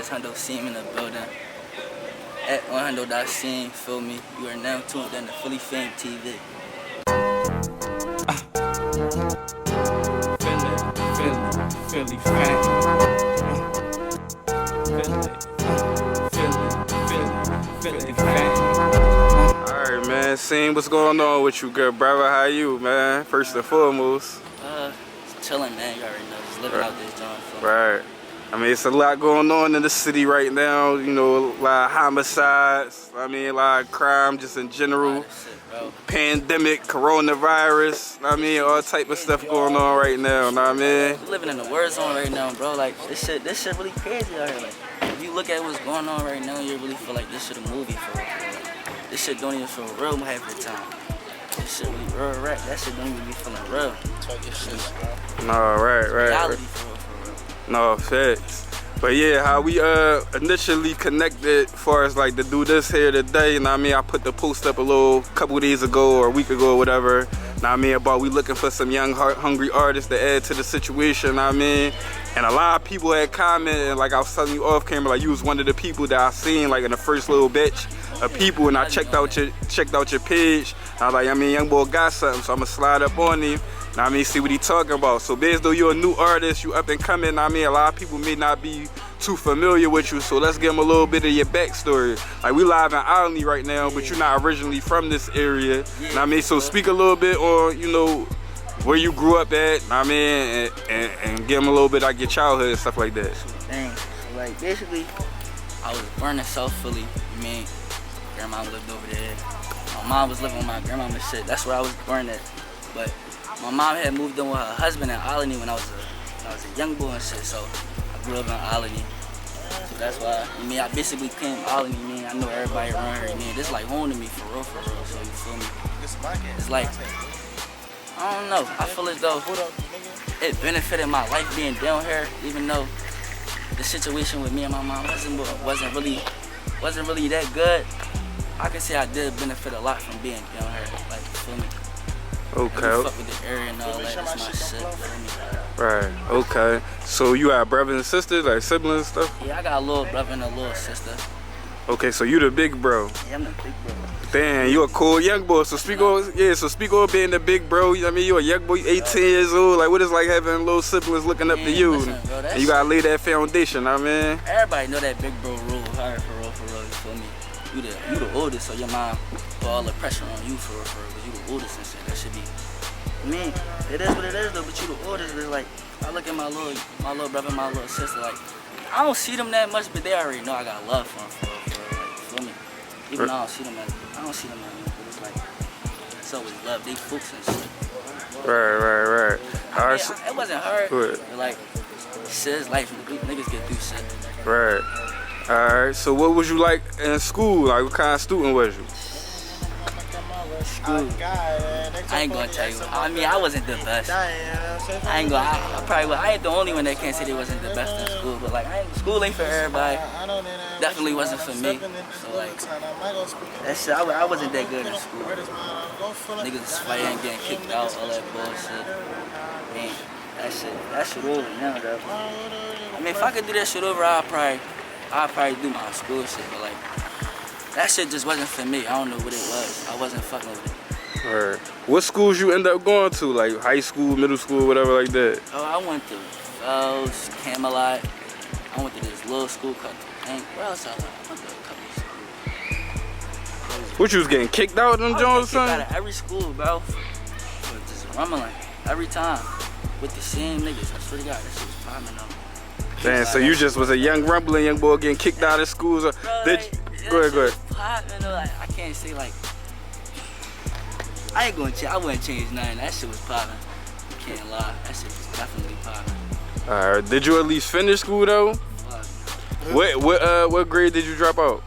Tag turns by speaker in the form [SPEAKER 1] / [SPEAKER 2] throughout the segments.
[SPEAKER 1] 1HunddoSeem in the building. At 1HunddoSeem, feel me? You are now tuned in to F.A.M.E TV.
[SPEAKER 2] Philly fan. Philly fan. Alright, man. Seem, what's going on with you, good brother? How you, man? First and foremost.
[SPEAKER 1] Chilling, man. You already know. Just living out this joint.
[SPEAKER 2] Right. I mean, it's a lot going on in the city right now. You know, a lot of homicides. I mean, a lot of crime just in general. Pandemic, coronavirus. I mean, all type of stuff going on right now. Know what I mean?
[SPEAKER 1] We're living in a war zone right now, bro. Like this shit really crazy out here. Like, if you look at what's going on right now, you really feel like this shit a movie for real. Like, this shit don't even feel real half the time. This shit really real rap. That shit don't even be feeling real.
[SPEAKER 2] No, right.
[SPEAKER 1] Reality for real.
[SPEAKER 2] No, facts. But yeah, how we initially connected far as like to do this here today, you know what I mean? I put the post up a couple days ago or a week ago or whatever, know what I mean, about we looking for some young hungry artists to add to the situation, know what I mean? And a lot of people had commented, like I was telling you off camera, like you was one of the people that I seen like in the first little batch of people, and I checked out your page. I was like, I mean, young boy got something, so I'm gonna slide up on him. I mean, see what he talking about. So, based though you're a new artist, you up and coming, I mean, a lot of people may not be too familiar with you, so let's give them a little bit of your backstory. Like, we live in Olney right now, but you're not originally from this area. I mean, so speak a little bit on, you know, where you grew up at, I mean, and give them a little bit like your childhood and stuff like that.
[SPEAKER 1] Thanks. So, like, basically, I was born in South Philly. You mean, grandma lived over there. My mom was living with my grandma and shit. That's where I was born at. But my mom had moved in with her husband in Olney when I was a young boy and shit, so I grew up in Olney. So that's why, I mean, I basically came to Olney, man. I know everybody around here, man. This like home to me, for real, so you feel me? It's like, I don't know, I feel as though it benefited my life being down here, even though the situation with me and my mom wasn't really that good. I can say I did benefit a lot from being down here, like, you feel me?
[SPEAKER 2] Okay.
[SPEAKER 1] Fuck with the area and all that, that's my shit, feel me?
[SPEAKER 2] Right, okay. So you got brothers and sisters, like siblings and stuff?
[SPEAKER 1] Yeah, I got a little brother and a little sister.
[SPEAKER 2] Okay, so you the big bro.
[SPEAKER 1] Yeah, I'm the big bro.
[SPEAKER 2] Damn, you a cool young boy. So speak on being the big bro. I mean, you a young boy, 18 years old. Like, what is like having little siblings looking up to you?
[SPEAKER 1] Listen, bro,
[SPEAKER 2] and you gotta lay that foundation, I mean.
[SPEAKER 1] Everybody know that big bro rule hard, for real, you feel me? You the oldest, so your mom put all the pressure on you, for real, because you the oldest and shit. That should be, I mean, it is what it is though, but you the oldest. It's like, I look at my little brother and my little sister, like, I don't see them that much, but they already know I got love for them, for real, like, you feel me? Even though I don't see them as much, but it's like, it's always love, they folks and shit.
[SPEAKER 2] Right.
[SPEAKER 1] I mean, it wasn't hard, but like, shit's life, niggas get through shit.
[SPEAKER 2] Right. Alright, so what was you like in school? Like, what kind of student was you?
[SPEAKER 1] School. I ain't gonna tell you. I mean, I wasn't the best. I ain't the only one that can't say they wasn't the best in school, but like, school ain't for everybody. Definitely wasn't for me. So like, that shit, I wasn't that good in school. Niggas was fighting, getting kicked out, all that bullshit. Man, that shit over now, though. I mean, if I could do that shit over, I'd probably do my school shit, but like, that shit just wasn't for me. I don't know what it was. I wasn't fucking with it.
[SPEAKER 2] Alright. What schools you end up going to? Like high school, middle school, whatever like that?
[SPEAKER 1] Oh, I went to Fells, Camelot. I went to this little school called, where else I went? I went to a couple of schools.
[SPEAKER 2] What, you was getting kicked out of them joints or something?
[SPEAKER 1] I was getting kicked out of every school, bro. For just rumbling. Every time. With the same niggas. I swear to God, that shit was popping up.
[SPEAKER 2] Damn, so you just was a young rumbling young boy getting kicked out of schools? Or go ahead.
[SPEAKER 1] Popping, like, I can't say like, I wouldn't change nothing. That shit was popping. Can't lie. That shit was definitely popping.
[SPEAKER 2] Alright, did you at least finish school though? What grade did you drop out?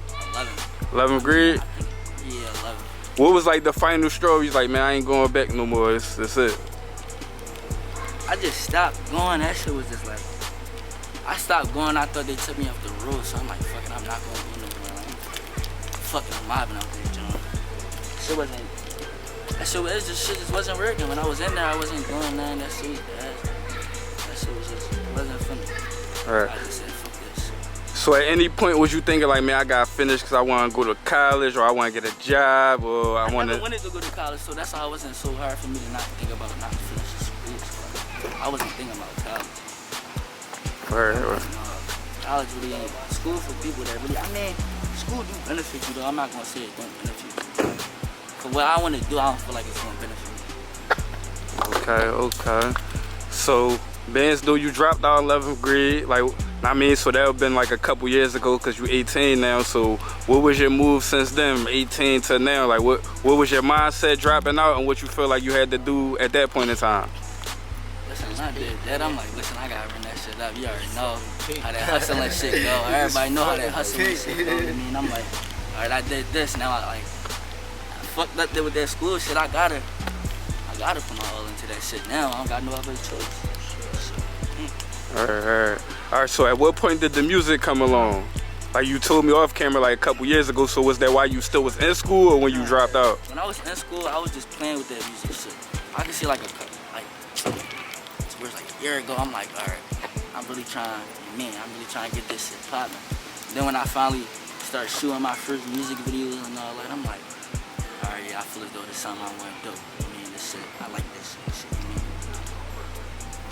[SPEAKER 1] 11th.
[SPEAKER 2] 11th grade?
[SPEAKER 1] Yeah, 11th.
[SPEAKER 2] What was like the final straw? He's like, man, I ain't going back no more. That's it.
[SPEAKER 1] I just stopped going. That shit was just like, I stopped going. I thought they took me off the road, so I'm like, fuck it, I'm not going to do no more. Like, fucking mobbing out there, John. Shit just wasn't working. When I was in there, I wasn't doing nothing. That shit was just, wasn't for me.
[SPEAKER 2] All right.
[SPEAKER 1] I just said, fuck this
[SPEAKER 2] So at any point was you thinking like, man, I gotta finish because I want to go to college or I want to get a job or I want to...
[SPEAKER 1] I wanted to go to college, so that's why it wasn't so hard for me to not think about not finishing school. So I wasn't thinking about college. College really ain't school for people that really, I mean, school do benefit you though. I'm not gonna say it don't benefit you. For what I want to do, I don't feel like it's gonna benefit me.
[SPEAKER 2] Okay. So, being as though you dropped out 11th grade, like, I mean, so that would have been like a couple years ago because you're 18 now. So, what was your move since then, 18 to now? Like, what was your mindset dropping out and what you feel like you had to do at that point in time?
[SPEAKER 1] Listen, when I did that, I'm like, listen, I gotta run that shit up. You already know how that hustling shit go. Everybody know how that hustling shit go. I mean, I'm like, all right, I did this. Now I fucked up there with that school shit. I gotta put my all into that shit now. I don't got no other choice.
[SPEAKER 2] All right. So at what point did the music come along? Like you told me off camera like a couple years ago. So was that why you still was in school or when you dropped out?
[SPEAKER 1] When I was in school, I was just playing with that music shit. I can see like a year ago, I'm like, all right, I'm really trying to get this shit popping. Then when I finally started shooting my first music videos and all that, I'm like, all right, yeah, I feel as though this is something I want to do. I mean, this shit, I like this shit.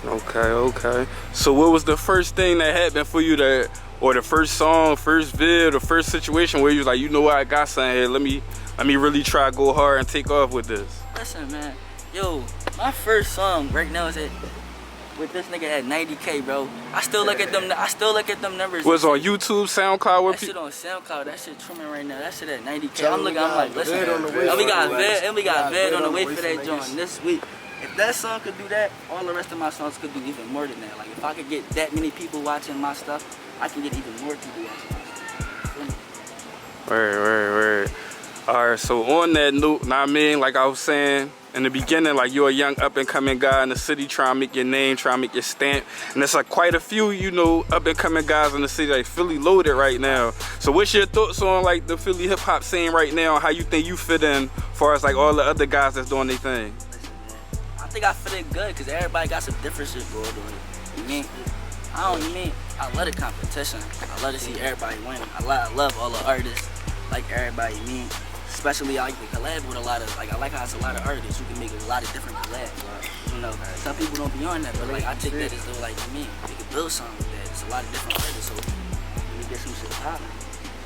[SPEAKER 2] Okay. So what was the first thing that happened for you that, or the first song, first vid, or first situation where you was like, you know what, I got something here, let me really try to go hard and take off with this?
[SPEAKER 1] Listen, man, yo, my first song right now is with this nigga at 90K, bro. I still look at them numbers.
[SPEAKER 2] Was on YouTube, SoundCloud?
[SPEAKER 1] That shit on SoundCloud. That shit trimming right now. That shit at 90K. I'm like, listen. And we got Ved on the way for that joint this week. If that song could do that, all the rest of my songs could do even more than that. Like if I could get that many people watching my stuff, I can get even more people watching my stuff.
[SPEAKER 2] Word. All right. So on that note, know what I mean, like I was saying in the beginning, like you're a young up and coming guy in the city trying to make your name, trying to make your stamp. And there's like quite a few, you know, up and coming guys in the city, like Philly loaded right now. So what's your thoughts on like the Philly hip hop scene right now and how you think you fit in as far as like all the other guys that's doing their thing?
[SPEAKER 1] Listen, man, I think I fit in good because everybody got some different shit going on. You mean? I love the competition. I love to see everybody win. I love all the artists, like everybody, especially I like to collab with a lot of, like I like how it's a lot of artists who can make a lot of different collabs. You know, some people don't be on that, but like I take that as though like they can build something with that. It's a lot of different artists, so we get some shit popping.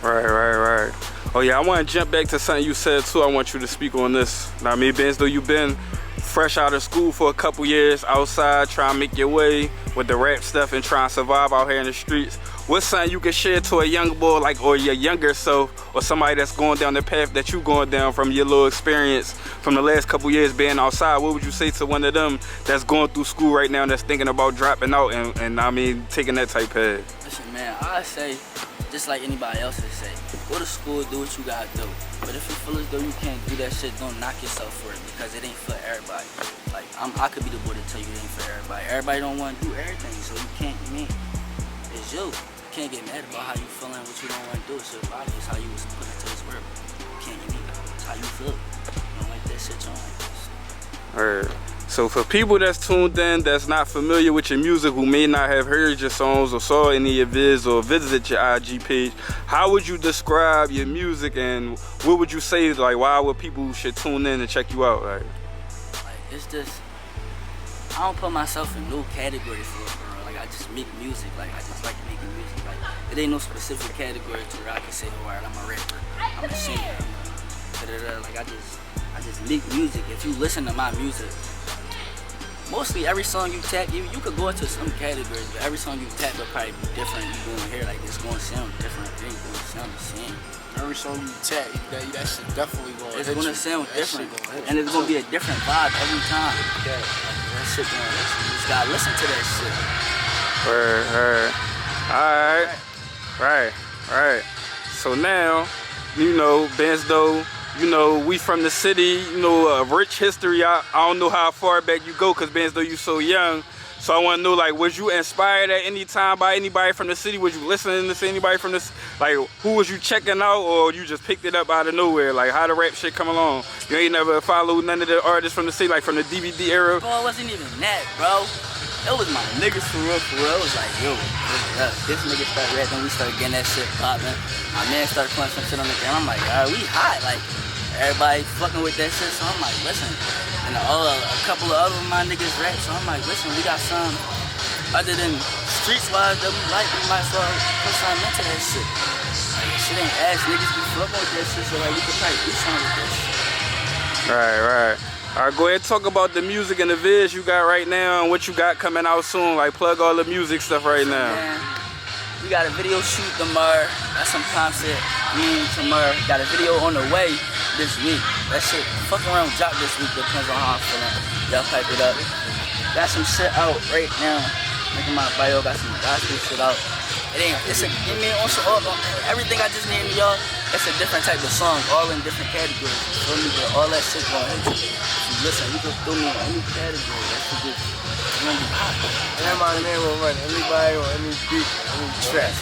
[SPEAKER 2] Right. Oh yeah, I want to jump back to something you said too. I want you to speak on this. Now, me, Benz, though you've been fresh out of school for a couple years, outside trying to make your way with the rap stuff and trying to survive out here in the streets. What's something you can share to a young boy, like, or your younger self, or somebody that's going down the path that you going down from your little experience from the last couple years being outside? What would you say to one of them that's going through school right now and that's thinking about dropping out and taking that type path?
[SPEAKER 1] Listen, man, I say, just like anybody else would say, go to school, do what you gotta do. But if you feel as though you can't do that shit, don't knock yourself for it because it ain't for everybody. Like, I could be the boy to tell you it ain't for everybody. Everybody don't want to do everything, so you can't, it's you. You can't get mad about how you feeling, what you don't want to do. It's your body, it's how you was put into this world. You can't, it's how you feel. You don't like that shit, you don't like this.
[SPEAKER 2] Alright. So for people that's tuned in, that's not familiar with your music, who may not have heard your songs or saw any of your vids or visited your IG page, how would you describe your music and what would you say, like, why would people should tune in and check you out? Like
[SPEAKER 1] it's just, I don't put myself in no category for it, bro. Like I just make music, like I just like making music. Like it ain't no specific category to where I can say, oh, alright, I'm a rapper, I'm a singer, like I just make music. If you listen to my music, mostly every song you tap, you could go into some categories, but every song you tap will probably be different. You gonna hear like it's gonna sound different. It ain't gonna sound the same.
[SPEAKER 3] Every song you tap, that shit definitely gonna
[SPEAKER 1] It's gonna sound different, and it's gonna be a different vibe every time.
[SPEAKER 3] Yeah.
[SPEAKER 1] Like, that shit gonna listen. You just gotta listen to that shit.
[SPEAKER 2] Alright. So now, you know, Benz, though, you know, we from the city, you know, a rich history. I don't know how far back you go because Benz, though you so young. So I want to know, like, was you inspired at any time by anybody from the city? Was you listening to anybody from this? Like, who was you checking out, or you just picked it up out of nowhere? Like, how the rap shit come along? You ain't never followed none of the artists from the city, like from the DVD era?
[SPEAKER 1] Bro, it wasn't even that, bro. it was my niggas for real, for real. It was like, yo, this nigga started rapping, we started getting that shit popping. My man started putting some shit on the camera. I'm like, we hot, like, everybody fucking with that shit. So I'm like, listen, and a couple of other my niggas rap. So I'm like, listen, we got some other than streets wise that we like. We might as well put something into that shit. Like, shit ain't ass, niggas be fucking with that shit. So like, we could probably do something with that shit.
[SPEAKER 2] Right. All right, go ahead and talk about the music and the vids you got right now and what you got coming out soon. Like, plug all the music stuff right now.
[SPEAKER 1] Man, we got a video shoot tomorrow. That's some concept. Me and tomorrow got a video on the way this week. That shit fuck around drop this week. Depends on how I'm feeling. Y'all pipe it up. Got some shit out right now. Look at my bio. Got some gospel shit out. It's a, you mean, also everything I just named y'all, it's a different type of song, all in different categories. So me, all that shit going into it. If you listen, you can throw me in any category. That shit just, it's gonna be hot.
[SPEAKER 3] And my name will run anybody or any beat, any track.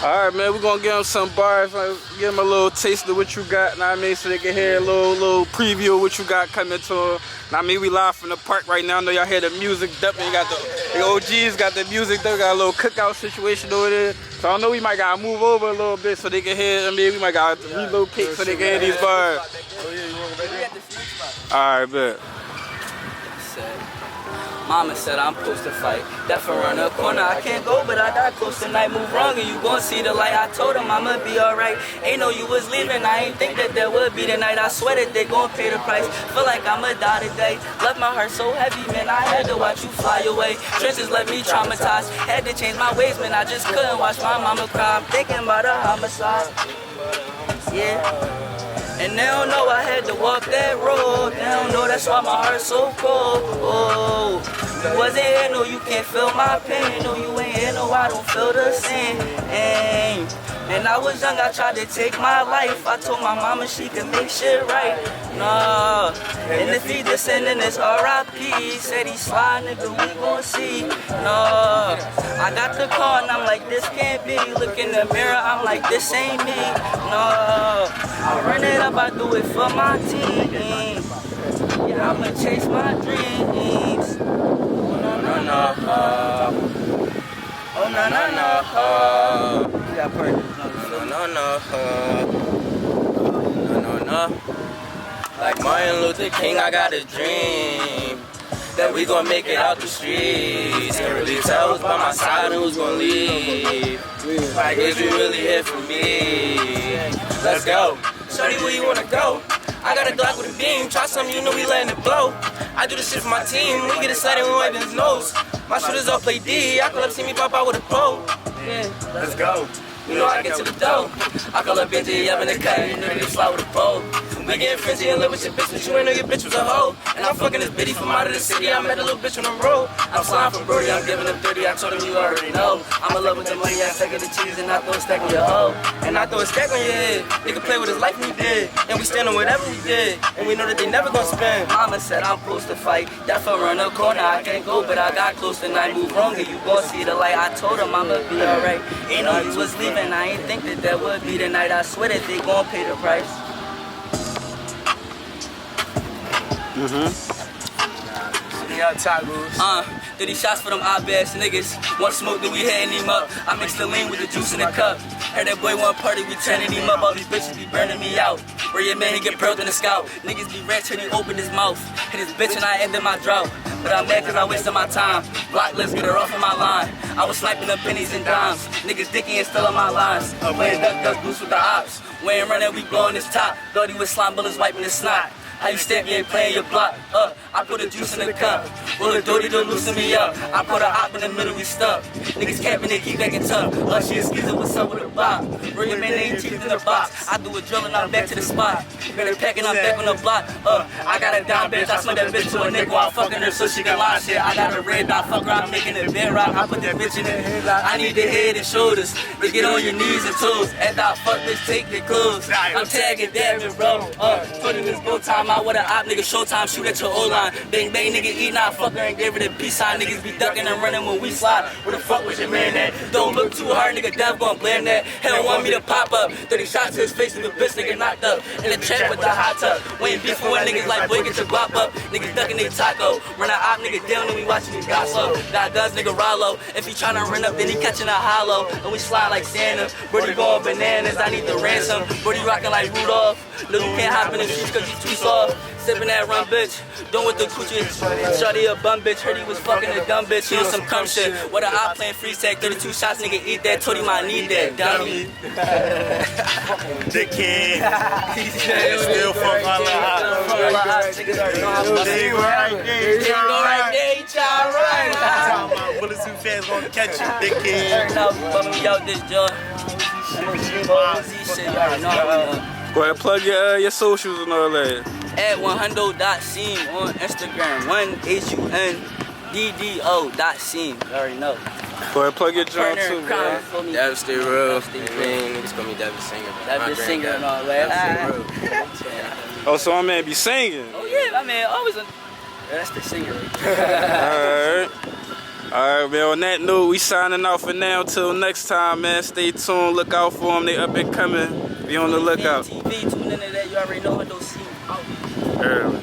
[SPEAKER 2] All right, man, we're gonna give them some bars, give them a little taste of what you got, know what I mean, so they can hear a little preview of what you got coming to them. Know what I mean, we live from the park right now. I know y'all hear the music dumping. You got the OGs got the music there. Got a little cookout situation over there. So I know we might gotta move over a little bit so they can hear. I mean, we might gotta relocate so they can hear these bars. All right, bet.
[SPEAKER 1] Mama said I'm supposed to fight. That for run the corner, I can't go, but I got close tonight. Move wrong and you gon' see the light. I told him I'ma be alright. Ain't know you was leaving, I ain't think that there would be tonight. I swear that they gon' pay the price. Feel like I'ma die today. Left my heart so heavy, man, I had to watch you fly away. Trenches left me traumatized. Had to change my ways, man, I just couldn't watch my mama cry. I'm thinking about a homicide. Yeah. And they don't know I had to walk that road. They don't know that's why my heart's so cold. Oh, you wasn't here, no, you can't feel my pain. No, you ain't here, no, I don't feel the same. And I was young, I tried to take my life. I told my mama she could make shit right. Nah, and if he descending, it's R.I.P. Said he slide, nigga, we gon' see. Nah, I got the car and I'm like, this can't be. Look in the mirror, I'm like, this ain't me. Nah, I run it up, I do it for my team. Yeah, I'ma chase my dreams. Oh, no. Oh, no. We got part. No. Like Martin Luther King, I got a dream that we gon' make it out the streets. Can't really tell who's by my side and who's gon' leave. Like, is you really here for me? Let's go. Shorty, where you wanna go? I got a Glock with a beam. Try something, you know we letting it blow. I do this shit for my team. We get excited when we wipe his nose. My shooters all play D. I call up, see me pop out with a pole. Yeah, let's go. You know I get to the dough. I call up Benji, up in the cut. You know they fly with a pole. We getting frenzy and live with your bitch, but you ain't know your bitch was a hoe. And I'm fucking this bitty from out of the city. I met a little bitch on the road. I'm flying from Brody, I'm giving him 30. I told him you already know. I'm in love with the money, I stack of the cheese, and I throw a stack on your hoe. And I throw a stack on your head. Nigga play with his life and he did. And we stand on whatever we did. And we know that they never gonna spend. Mama said I'm supposed to fight. That for run the corner, I can't go, but I got close tonight. Move wrong and you gon' see the light. I told him I'ma be alright. Ain't know you was leaving, I ain't think that that would be the night. I swear that they gon' pay the price. Did he shots for them odd-ass niggas. One smoke, then we hitting him up. I mixed the lean with the juice in the cup. Heard that boy one party, we turning him up. All these bitches be burning me out. Where your man, he get pearled in the scout. Niggas be rich till he open his mouth. Hit his bitch and I ended my drought. But I'm mad cause I wasted my time. Block, let's get her off of my line. I was sniping the pennies and dimes. Niggas dicky and still on my lines. Playing duck, goose with the ops. We ain't running, we blowing his top. Dirty with slime bullets wiping his snot. How you step, you ain't playing your block. I put the juice in the cup. Roll the dirty to loosen me up. I put a op in the middle, we stuck. Niggas camping, they keep acting tough. She a skeezer, what's up with a bop? Where your man ain't teeth in the box. I do a drill and I'm back to the spot. Better pack and I'm back on the block. I got a down bitch, I smoke that bitch to a nigga while I'm fucking her so she can line shit. I got a red dot, fuck her, I'm making it bed rock. I put that bitch in the head. I need the head and shoulders. But get on your knees and toes. After I fuck bitch, take your clothes. I'm tagging Devin, bro. Put in this go time out with an op, nigga. Showtime, shoot at your O-line. Bang, bang, nigga, eat now, fuck her and give her the peace sign. Niggas be ducking and running when we slide. Where the fuck was your man at? Don't look too hard, nigga, Dev gon' blame that. He don't want me to pop up. 30 shots to his face with the bitch, nigga knocked up. In the trap with the hot tub. Waiting beef for niggas like, boy, get your guap up. Niggas ducking their taco. Run an op, nigga down, and we watching these guys slow. Got guns, nigga Rollo. If he tryna run up, then he catching a hollow. And we slide like Santa. Brody going bananas, I need the ransom. Brody rocking like Rudolph. No, you can't hop in the streets cause you too soft. Sippin' that rum, bitch. Doing with the coochie. Shawty a bum, bitch. Heard he was fucking a dumb bitch. He on some cum shit. What a op playing freeze tag. 32 shots, nigga, eat that. Told him I need that. Dummy.
[SPEAKER 4] Dickhead. Still fuck all the hot. There you go right there.
[SPEAKER 1] Go right there. He try right.
[SPEAKER 4] Bullets who fans gonna catch you, dickhead.
[SPEAKER 1] Turn up, bumming me out this joint.
[SPEAKER 2] Go ahead, plug your socials and all that.
[SPEAKER 1] At 1HunddoSeem on Instagram. 1HunddoSeem. You already know.
[SPEAKER 2] Go ahead, plug your joint
[SPEAKER 1] Partner
[SPEAKER 2] too,
[SPEAKER 1] in crime,
[SPEAKER 2] man.
[SPEAKER 1] feel me?
[SPEAKER 3] Dev stay real.
[SPEAKER 1] Stay real.
[SPEAKER 3] Niggas call me Dev Singer.
[SPEAKER 1] That bitch singer and all that.
[SPEAKER 2] Oh, so my man be singing.
[SPEAKER 1] Oh yeah, my man always. That's the singer.
[SPEAKER 2] Alright. Alright, man, on that note, we signing out for now. Till next time, man. Stay tuned. Look out for them. They up and coming. Be on the lookout.
[SPEAKER 1] TV, tune into that. You already know HunddoSeem.
[SPEAKER 2] Early.